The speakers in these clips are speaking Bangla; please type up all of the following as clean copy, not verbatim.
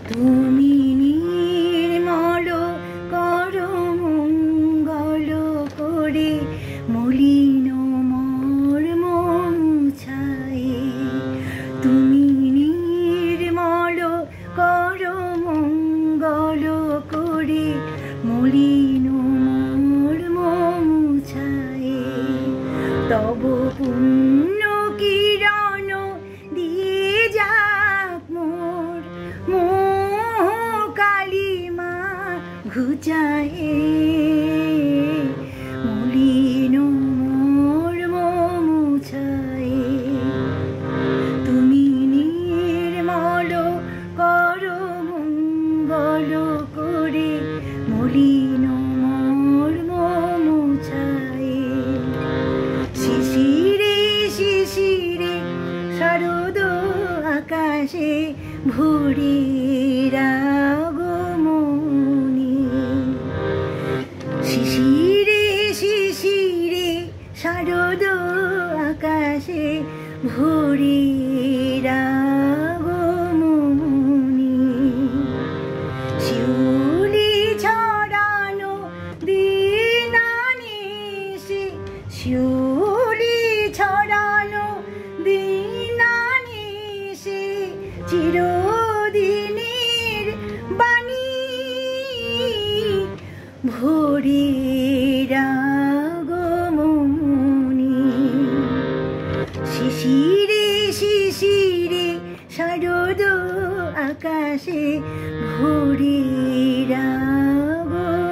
তুমি নির্মল করো মঙ্গল করে মলিন মর্ম মুছায়ে। তুমি নির্মল করো মঙ্গল করে মলিন মর্ম মুছায়ে। তব পুণ্য কিরণ দিয়ে যাক মোর মোহ কালিমা ঘুচায়ে। মলিন মর্ম মুছায়ে। তুমি নির্মল করো মঙ্গল করে মলিন মর্ম মুছায়ে। শিশিরে শিশিরে শরদ আকাশে ভোরের আগমনী। শিশিরে শিশিরে শরদ আকাশে ভোরের আগমনী। শিউলি ছড়ানো দিনানিশি, শিউলি ছড়ানো দিনানিশি চিরদিনের বাণী। ভোরের আগমনী। শিশিরে শিশিরে শরদ আকাশে ভোরের আগমনী।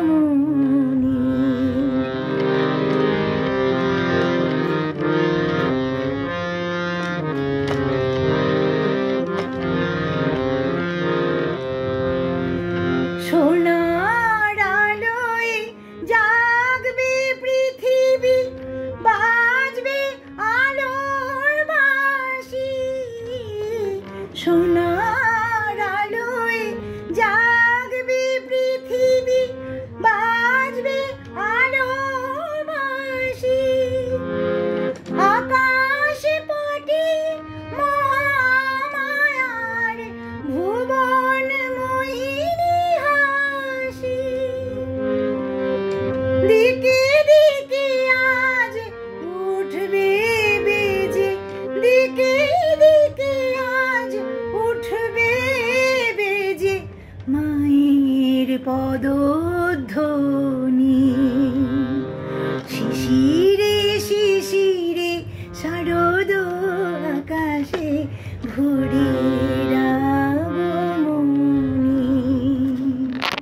সোনার আলোয় জাগবে পৃথিবী, বাজবে আলোর বাঁশি। সোনার আলোয় জাগবে পৃথিবী, বাজবে আলোর বাঁশি। আকাশ পটে মহামায়ার ভুবন মোহিনী হাসি। দিকে দিকে আজ উঠবে বেজে, দিকে দিকে আজ উঠবে বেজে মায়ের পদধ্বনি।